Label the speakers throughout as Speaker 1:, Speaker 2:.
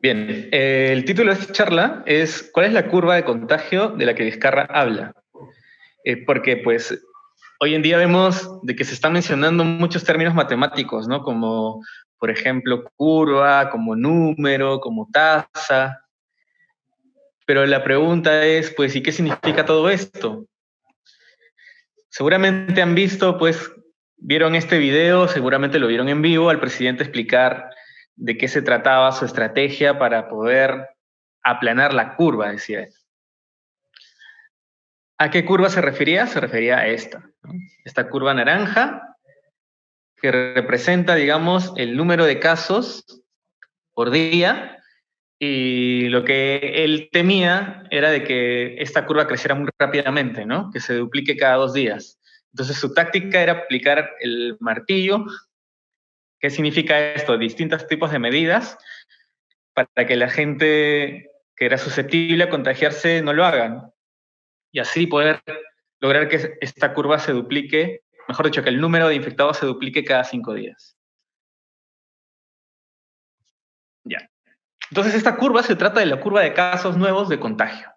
Speaker 1: Bien, el título de esta charla es ¿cuál es la curva de contagio de la que Vizcarra habla? Porque pues hoy en día vemos de que se están mencionando muchos términos matemáticos, ¿no? Como, por ejemplo, curva, como número, como tasa. Pero la pregunta es, pues, ¿y qué significa todo esto? Seguramente han visto, pues, vieron este video, seguramente lo vieron en vivo, al presidente explicar de qué se trataba su estrategia para poder aplanar la curva, decía él. ¿A qué curva se refería? Se refería a esta, ¿no? Esta curva naranja que representa, digamos, el número de casos por día, y lo que él temía era de que esta curva creciera muy rápidamente, ¿no? Que se duplique cada 2 días. Entonces su táctica era aplicar el martillo. ¿Qué significa esto? Distintos tipos de medidas para que la gente que era susceptible a contagiarse no lo hagan. Y así poder lograr que esta curva se duplique, mejor dicho, que el número de infectados se duplique cada 5 días. Ya. Entonces, esta curva se trata de la curva de casos nuevos de contagio.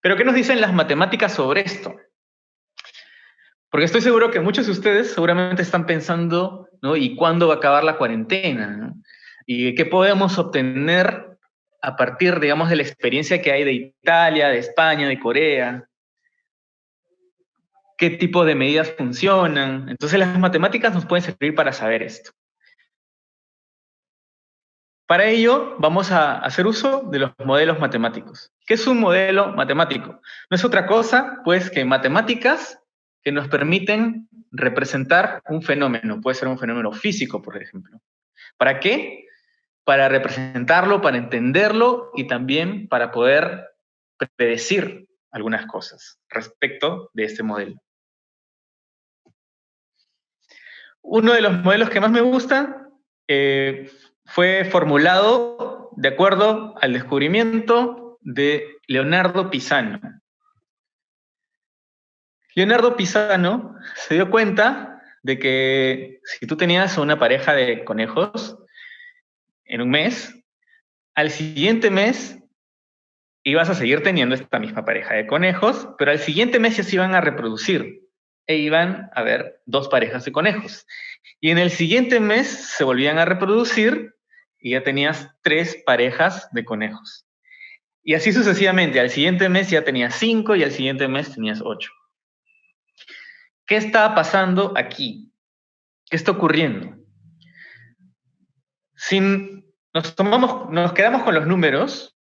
Speaker 1: Pero, ¿qué nos dicen las matemáticas sobre esto? Porque estoy seguro que muchos de ustedes seguramente están pensando, ¿no? ¿Y cuándo va a acabar la cuarentena? ¿No? ¿Y qué podemos obtener a partir, digamos, de la experiencia que hay de Italia, de España, de Corea? ¿Qué tipo de medidas funcionan? Entonces, las matemáticas nos pueden servir para saber esto. Para ello, vamos a hacer uso de los modelos matemáticos. ¿Qué es un modelo matemático? No es otra cosa, pues, que matemáticas que nos permiten representar un fenómeno. Puede ser un fenómeno físico, por ejemplo. ¿Para qué? Para representarlo, para entenderlo y también para poder predecir algunas cosas respecto de este modelo. Uno de los modelos que más me gusta fue formulado de acuerdo al descubrimiento de Leonardo Pisano. Leonardo Pisano se dio cuenta de que si tú tenías una pareja de conejos en un mes, al siguiente mes ibas a seguir teniendo esta misma pareja de conejos, pero al siguiente mes ya se iban a reproducir e iban a haber 2 parejas de conejos. Y en el siguiente mes se volvían a reproducir y ya tenías 3 parejas de conejos. Y así sucesivamente. Al siguiente mes ya tenías 5 y al siguiente mes tenías 8. ¿Qué está pasando aquí? ¿Qué está ocurriendo? Si nos quedamos con los números,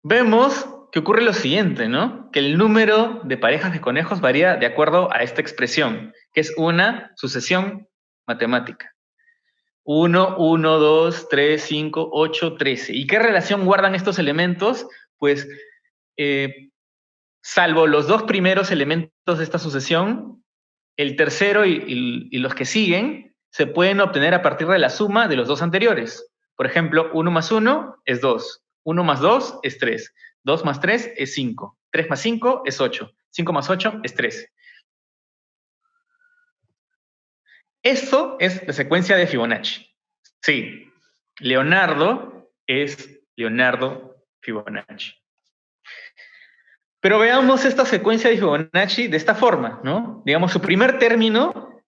Speaker 1: vemos que ocurre lo siguiente, ¿no? Que el número de parejas de conejos varía de acuerdo a esta expresión, que es una sucesión matemática. 1, 1, 2, 3, 5, 8, 13. ¿Y qué relación guardan estos elementos? Pues, salvo los 2 primeros elementos de esta sucesión, el tercero y los que siguen se pueden obtener a partir de la suma de los 2 anteriores. Por ejemplo, 1 más 1 es 2, 1 más 2 es 3, 2 más 3 es 5, 3 más 5 es 8, 5 más 8 es 13. Esto es la secuencia de Fibonacci. Sí, Leonardo es Leonardo Fibonacci. Pero veamos esta secuencia de Fibonacci de esta forma, ¿no? Digamos, su primer término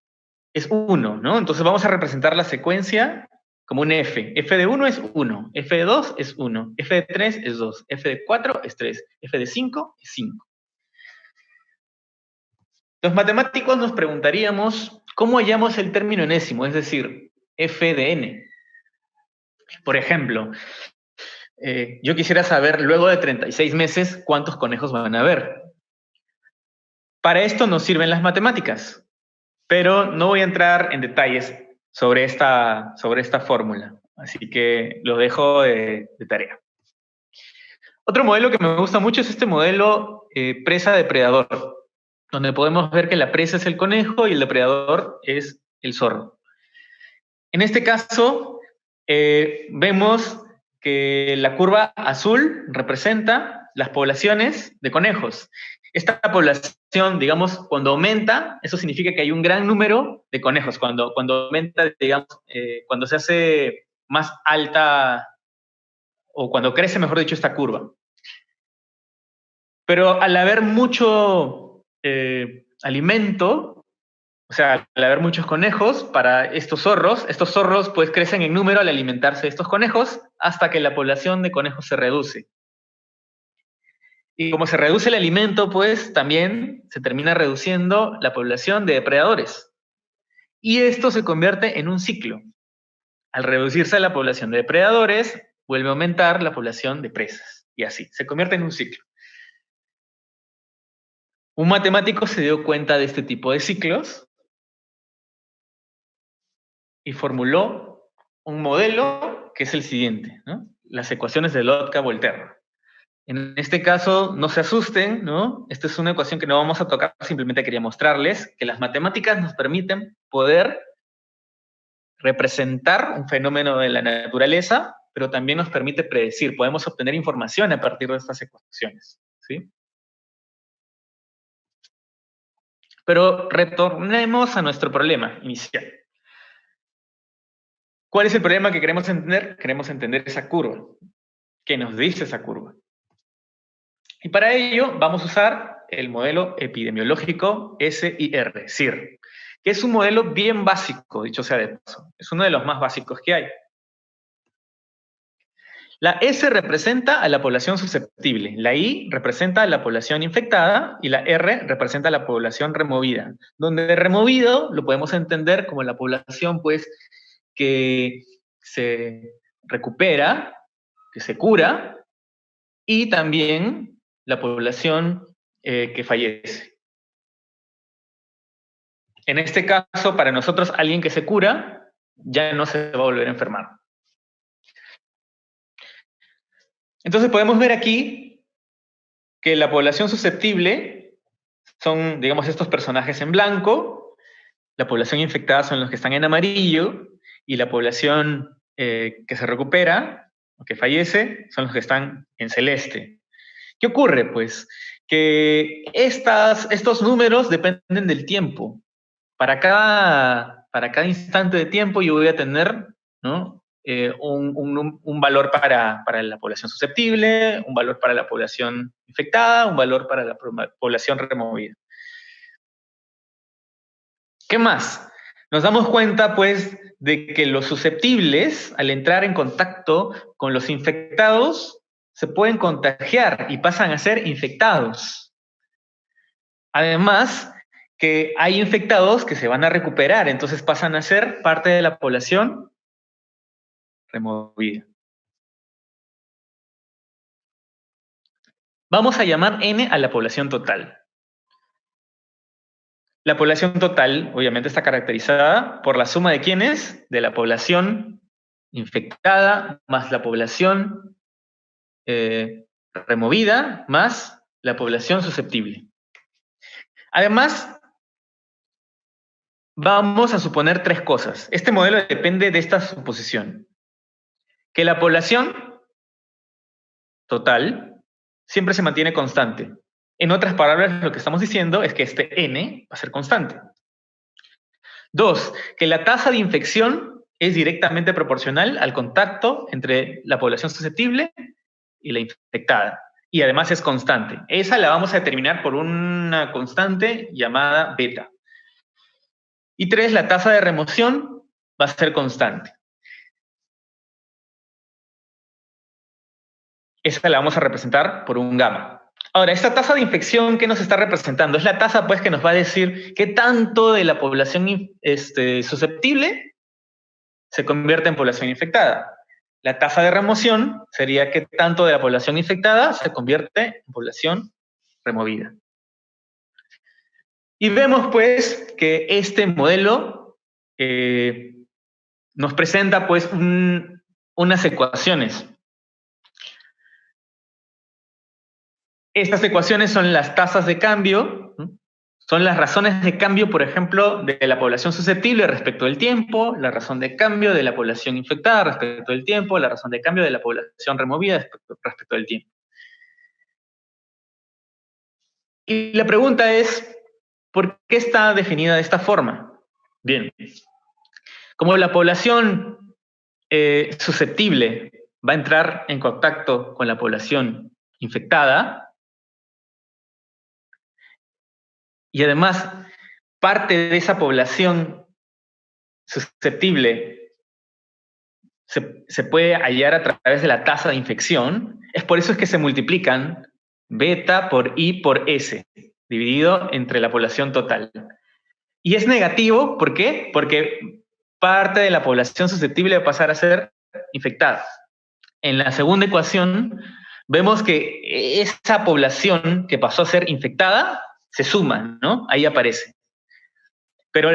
Speaker 1: es 1, ¿no? Entonces vamos a representar la secuencia como un f. F de 1 es 1, f de 2 es 1, f de 3 es 2, f de 4 es 3, f de 5 es 5. Los matemáticos nos preguntaríamos cómo hallamos el término enésimo, es decir, f de n. Por ejemplo, yo quisiera saber luego de 36 meses cuántos conejos van a haber. Para esto nos sirven las matemáticas, pero no voy a entrar en detalles sobre esta fórmula, así que lo dejo de tarea. Otro modelo que me gusta mucho es este modelo presa-depredador, donde podemos ver que la presa es el conejo y el depredador es el zorro. En este caso, vemos que la curva azul representa las poblaciones de conejos Esta población, digamos, cuando aumenta, eso significa que hay un gran número de conejos. Cuando aumenta, digamos, cuando se hace más alta, o cuando crece, mejor dicho, esta curva. Pero al haber mucho alimento, o sea, al haber muchos conejos para estos zorros pues crecen en número al alimentarse de estos conejos hasta que la población de conejos se reduce. Y como se reduce el alimento, pues también se termina reduciendo la población de depredadores. Y esto se convierte en un ciclo. Al reducirse la población de depredadores, vuelve a aumentar la población de presas. Y así, se convierte en un ciclo. Un matemático se dio cuenta de este tipo de ciclos y formuló un modelo que es el siguiente, ¿no? Las ecuaciones de Lotka-Volterra. En este caso, no se asusten, ¿no? Esta es una ecuación que no vamos a tocar, simplemente quería mostrarles que las matemáticas nos permiten poder representar un fenómeno de la naturaleza, pero también nos permite predecir, podemos obtener información a partir de estas ecuaciones, ¿sí? Pero retornemos a nuestro problema inicial. ¿Cuál es el problema que queremos entender? Queremos entender esa curva. ¿Qué nos dice esa curva? Y para ello vamos a usar el modelo epidemiológico SIR, que es un modelo bien básico, dicho sea de paso. Es uno de los más básicos que hay. La S representa a la población susceptible, la I representa a la población infectada y la R representa a la población removida, donde removido lo podemos entender como la población pues que se recupera, que se cura, y también la población que fallece. En este caso, para nosotros, alguien que se cura ya no se va a volver a enfermar. Entonces podemos ver aquí que la población susceptible son, digamos, estos personajes en blanco, la población infectada son los que están en amarillo, y la población que se recupera o que fallece son los que están en celeste. ¿Qué ocurre? Pues que estos números dependen del tiempo. Para cada instante de tiempo yo voy a tener, ¿no? Un valor para la población susceptible, un valor para la población infectada, un valor para la población removida. ¿Qué más? Nos damos cuenta, pues, de que los susceptibles, al entrar en contacto con los infectados, se pueden contagiar y pasan a ser infectados. Además, que hay infectados que se van a recuperar, entonces pasan a ser parte de la población removida. Vamos a llamar N a la población total. La población total, obviamente, está caracterizada por la suma de quiénes, de la población infectada más la población removida más la población susceptible. Además, vamos a suponer tres cosas. Este modelo depende de esta suposición. Que la población total siempre se mantiene constante. En otras palabras, lo que estamos diciendo es que este N va a ser constante. Dos, que la tasa de infección es directamente proporcional al contacto entre la población susceptible y la infectada. Y además es constante. Esa la vamos a determinar por una constante llamada beta. Y tres, la tasa de remoción va a ser constante. Esa la vamos a representar por un gamma. Ahora, esta tasa de infección, ¿qué nos está representando? Es la tasa, pues, que nos va a decir qué tanto de la población susceptible se convierte en población infectada. La tasa de remoción sería qué tanto de la población infectada se convierte en población removida. Y vemos, pues, que este modelo nos presenta, pues, unas ecuaciones. Estas ecuaciones son las tasas de cambio, ¿no? Son las razones de cambio, por ejemplo, de la población susceptible respecto del tiempo, la razón de cambio de la población infectada respecto del tiempo, la razón de cambio de la población removida respecto del tiempo. Y la pregunta es, ¿por qué está definida de esta forma? Bien, como la población susceptible va a entrar en contacto con la población infectada, y además parte de esa población susceptible se puede hallar a través de la tasa de infección, es por eso es que se multiplican beta por I por S, dividido entre la población total. Y es negativo, ¿por qué? Porque parte de la población susceptible va a pasar a ser infectada. En la segunda ecuación, vemos que esa población que pasó a ser infectada se suma, ¿no? Ahí aparece. Pero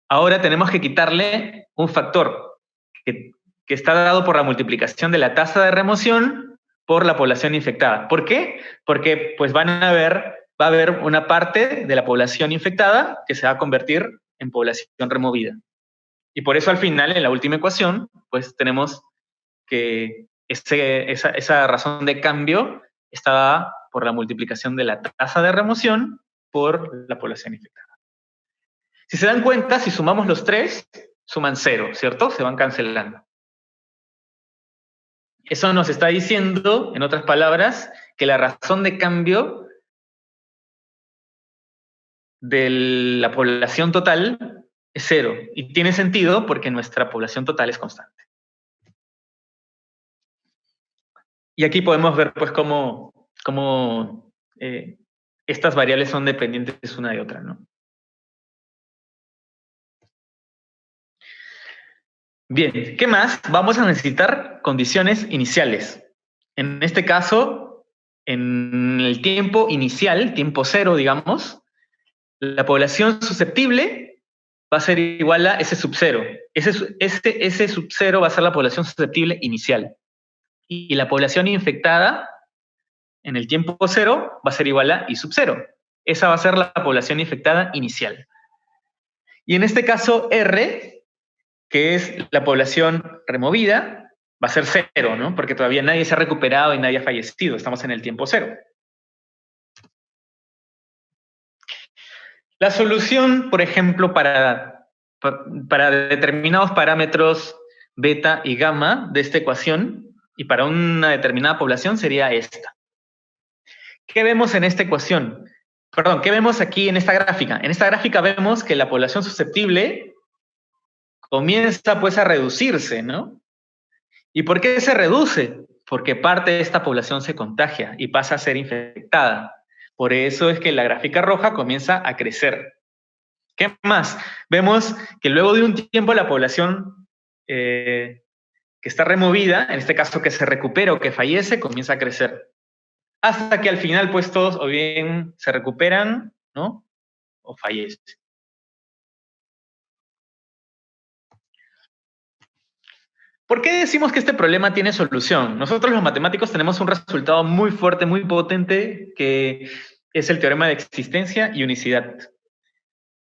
Speaker 1: ahora tenemos que quitarle un factor que, que está dado por la multiplicación de la tasa de remoción por la población infectada. ¿Por qué? Porque pues va a haber una parte de la población infectada que se va a convertir en población removida. Y por eso al final, en la última ecuación, pues tenemos que esa razón de cambio está dada por la multiplicación de la tasa de remoción por la población infectada. Si se dan cuenta, si sumamos los tres, suman 0, ¿cierto? Se van cancelando. Eso nos está diciendo, en otras palabras, que la razón de cambio de la población total es 0. Y tiene sentido porque nuestra población total es constante. Y aquí podemos ver pues cómo estas variables son dependientes una de otra, ¿no? Bien, ¿qué más? Vamos a necesitar condiciones iniciales. En este caso, en el tiempo inicial, tiempo 0, digamos, la población susceptible va a ser igual a ese sub 0. Ese sub 0 va a ser la población susceptible inicial. Y la población infectada en el tiempo 0 va a ser igual a I sub 0. Esa va a ser la población infectada inicial. Y en este caso, R, que es la población removida, va a ser 0, ¿no? Porque todavía nadie se ha recuperado y nadie ha fallecido. Estamos en el tiempo 0. La solución, por ejemplo, para determinados parámetros beta y gamma de esta ecuación y para una determinada población sería esta. ¿Qué vemos en esta ecuación? Perdón, ¿qué vemos aquí en esta gráfica? En esta gráfica vemos que la población susceptible comienza pues a reducirse, ¿no? ¿Y por qué se reduce? Porque parte de esta población se contagia y pasa a ser infectada. Por eso es que la gráfica roja comienza a crecer. ¿Qué más? Vemos que luego de un tiempo la población que está removida, en este caso que se recupera o que fallece, comienza a crecer. Hasta que al final pues todos o bien se recuperan, ¿no? O fallecen. ¿Por qué decimos que este problema tiene solución? Nosotros los matemáticos tenemos un resultado muy fuerte, muy potente, que es el teorema de existencia y unicidad.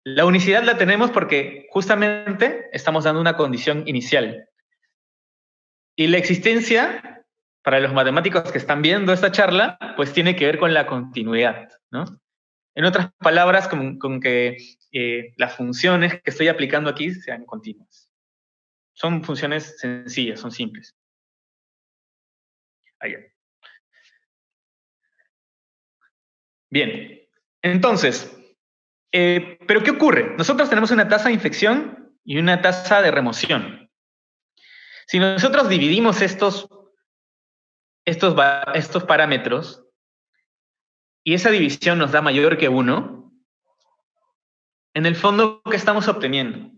Speaker 1: La unicidad la tenemos porque justamente estamos dando una condición inicial. Y la existencia, para los matemáticos que están viendo esta charla, pues tiene que ver con la continuidad, ¿no? En otras palabras, con que las funciones que estoy aplicando aquí sean continuas. Son funciones sencillas, son simples. Allá. Bien, entonces, ¿pero qué ocurre? Nosotros tenemos una tasa de infección y una tasa de remoción. Si nosotros dividimos estos parámetros y esa división nos da mayor que 1, en el fondo, ¿qué estamos obteniendo?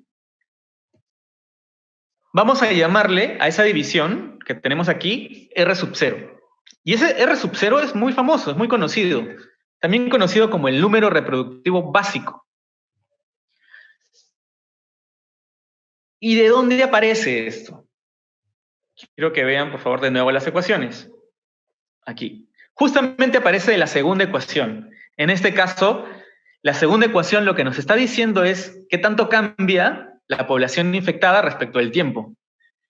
Speaker 1: Vamos a llamarle a esa división que tenemos aquí R sub 0. Y ese R sub 0 es muy famoso, es muy conocido. También conocido como el número reproductivo básico. ¿Y de dónde aparece esto? Quiero que vean, por favor, de nuevo las ecuaciones. Aquí. Justamente aparece de la segunda ecuación. En este caso, la segunda ecuación lo que nos está diciendo es qué tanto cambia la población infectada respecto del tiempo.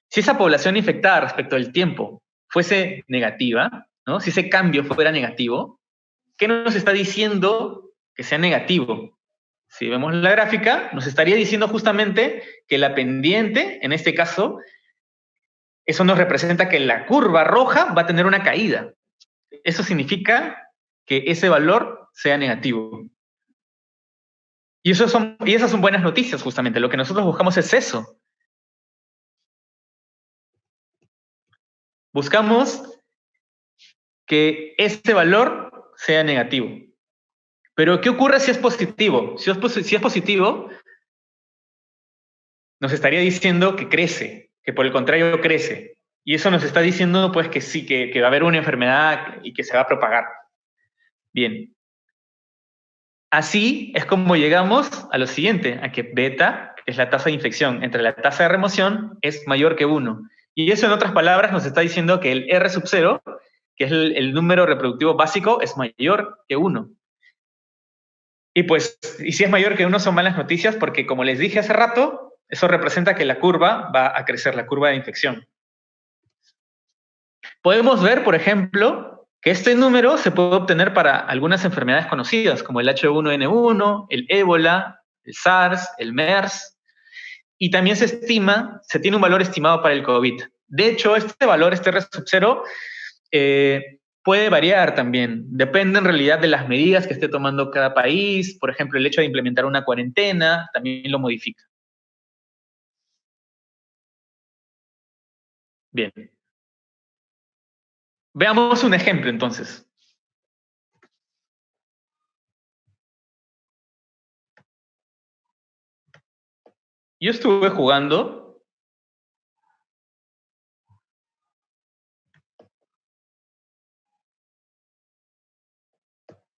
Speaker 1: Si esa población infectada respecto del tiempo fuese negativa, ¿no? Si ese cambio fuera negativo, ¿qué nos está diciendo que sea negativo? Si vemos la gráfica, nos estaría diciendo justamente que la pendiente, en este caso, eso nos representa que la curva roja va a tener una caída. Eso significa que ese valor sea negativo. Y esas son buenas noticias, justamente. Lo que nosotros buscamos es eso. Buscamos que este valor sea negativo. Pero, ¿qué ocurre si es positivo? Si es positivo, nos estaría diciendo que crece, que por el contrario crece. Y eso nos está diciendo, pues, que sí, que va a haber una enfermedad y que se va a propagar. Bien. Así es como llegamos a lo siguiente, a que beta, que es la tasa de infección entre la tasa de remoción, es mayor que 1. Y eso, en otras palabras, nos está diciendo que el R sub 0, que es el número reproductivo básico, es mayor que 1. Y pues, y si es mayor que 1 son malas noticias porque, como les dije hace rato, eso representa que la curva va a crecer, la curva de infección. Podemos ver, por ejemplo, que este número se puede obtener para algunas enfermedades conocidas, como el H1N1, el ébola, el SARS, el MERS, y también se tiene un valor estimado para el COVID. De hecho, este valor, este R sub 0, puede variar también. Depende en realidad de las medidas que esté tomando cada país. Por ejemplo, el hecho de implementar una cuarentena también lo modifica. Bien. Veamos un ejemplo entonces. Yo estuve jugando.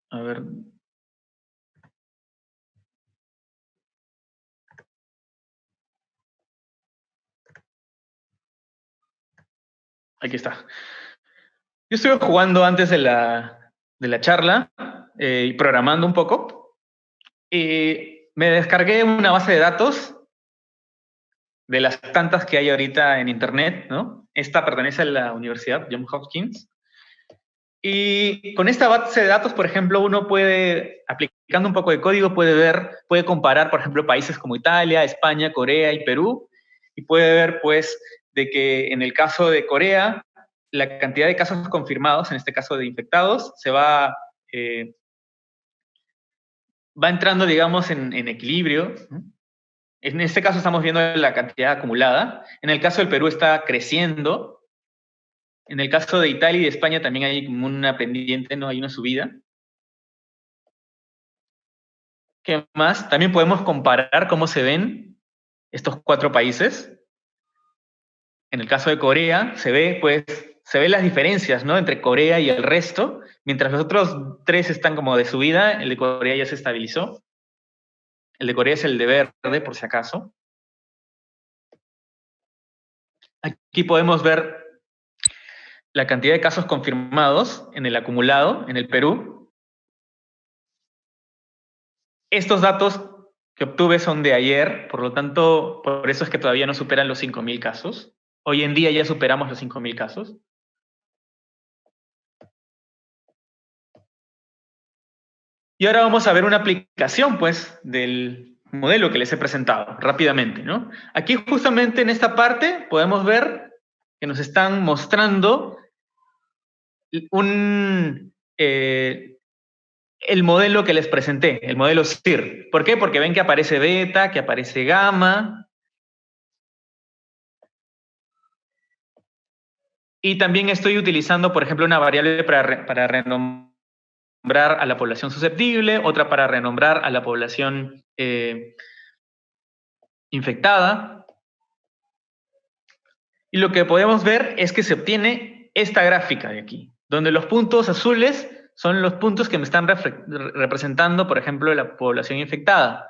Speaker 1: A ver. Aquí está. Yo estuve jugando antes de la charla y programando un poco. Y me descargué una base de datos de las tantas que hay ahorita en Internet, ¿no? Esta pertenece a la Universidad Johns Hopkins. Y con esta base de datos, por ejemplo, uno puede, aplicando un poco de código, puede comparar, por ejemplo, países como Italia, España, Corea y Perú, y puede ver, pues, de que en el caso de Corea, la cantidad de casos confirmados, en este caso de infectados, va entrando, digamos, en equilibrio, ¿no? En este caso estamos viendo la cantidad acumulada. En el caso del Perú está creciendo. En el caso de Italia y de España también hay como una pendiente, ¿no? Hay una subida. ¿Qué más? También podemos comparar cómo se ven estos 4 países. En el caso de Corea, se ve las diferencias, ¿no? Entre Corea y el resto. Mientras los otros 3 están como de subida, el de Corea ya se estabilizó. El de Corea es el de verde, por si acaso. Aquí podemos ver la cantidad de casos confirmados en el acumulado en el Perú. Estos datos que obtuve son de ayer, por lo tanto, por eso es que todavía no superan los 5.000 casos. Hoy en día ya superamos los 5.000 casos. Y ahora vamos a ver una aplicación, pues, del modelo que les he presentado rápidamente, ¿no? Aquí justamente en esta parte podemos ver que nos están mostrando el modelo que les presenté, el modelo SIR. ¿Por qué? Porque ven que aparece beta, que aparece gamma. Y también estoy utilizando, por ejemplo, una variable para renombrar a la población susceptible, otra para renombrar a la población infectada. Y lo que podemos ver es que se obtiene esta gráfica de aquí, donde los puntos azules son los puntos que me están representando, por ejemplo, la población infectada.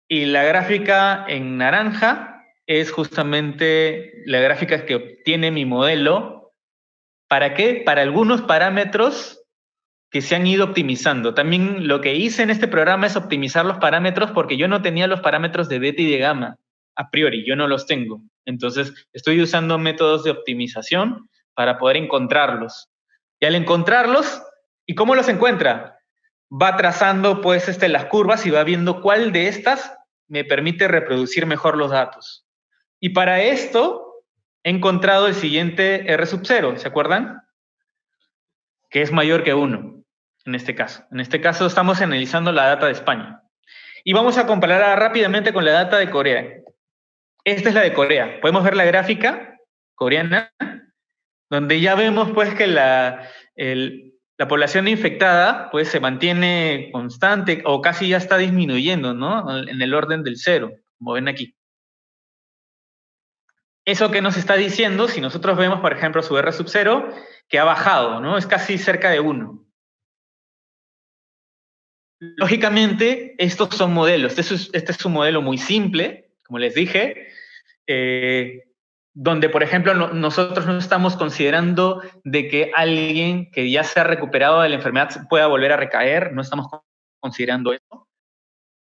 Speaker 1: Y la gráfica en naranja es justamente la gráfica que obtiene mi modelo. ¿Para qué? Para algunos parámetros que se han ido optimizando. También lo que hice en este programa es optimizar los parámetros porque yo no tenía los parámetros de beta y de gamma a priori, yo no los tengo. Entonces, estoy usando métodos de optimización para poder encontrarlos. Y al encontrarlos, ¿Y cómo los encuentra? Va trazando pues las curvas y va viendo cuál de estas me permite reproducir mejor los datos. Y para esto he encontrado el siguiente R sub 0, ¿se acuerdan? Que es mayor que 1 en este caso. En este caso estamos analizando la data de España. Y vamos a compararla rápidamente con la data de Corea. Esta es la de Corea. Podemos ver la gráfica coreana, donde ya vemos pues que la población infectada pues se mantiene constante o casi ya está disminuyendo, ¿no? En el orden del 0, como ven aquí. ¿Eso qué nos está diciendo? Si nosotros vemos, por ejemplo, su R sub 0, que ha bajado, ¿no? Es casi cerca de 1. Lógicamente, estos son modelos. Este es un modelo muy simple, como les dije, donde, por ejemplo, nosotros no estamos considerando de que alguien que ya se ha recuperado de la enfermedad pueda volver a recaer, no estamos considerando eso.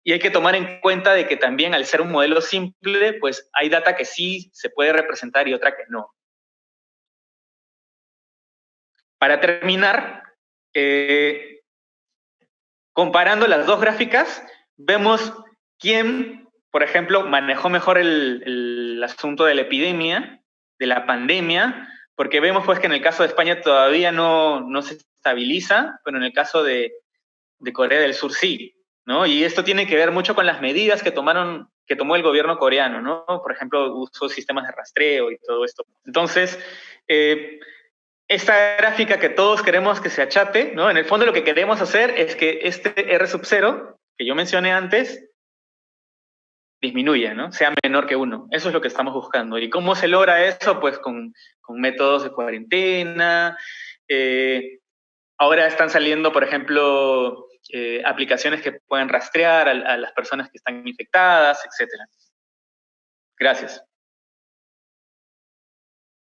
Speaker 1: Y hay que tomar en cuenta de que también al ser un modelo simple, pues hay data que sí se puede representar y otra que no. Para terminar, comparando las dos gráficas, vemos quién, por ejemplo, manejó mejor el asunto de la epidemia, de la pandemia, porque vemos pues que en el caso de España todavía no se estabiliza, pero en el caso de Corea del Sur sí, ¿no? Y esto tiene que ver mucho con las medidas que tomó el gobierno coreano, ¿no? Por ejemplo, usó sistemas de rastreo y todo esto. Entonces, esta gráfica que todos queremos que se achate, ¿no? En el fondo lo que queremos hacer es que este R sub 0, que yo mencioné antes, disminuya, ¿no? Sea menor que 1. Eso es lo que estamos buscando. ¿Y cómo se logra eso? Pues con métodos de cuarentena. Ahora están saliendo, por ejemplo, aplicaciones que pueden rastrear a las personas que están infectadas, etc. Gracias.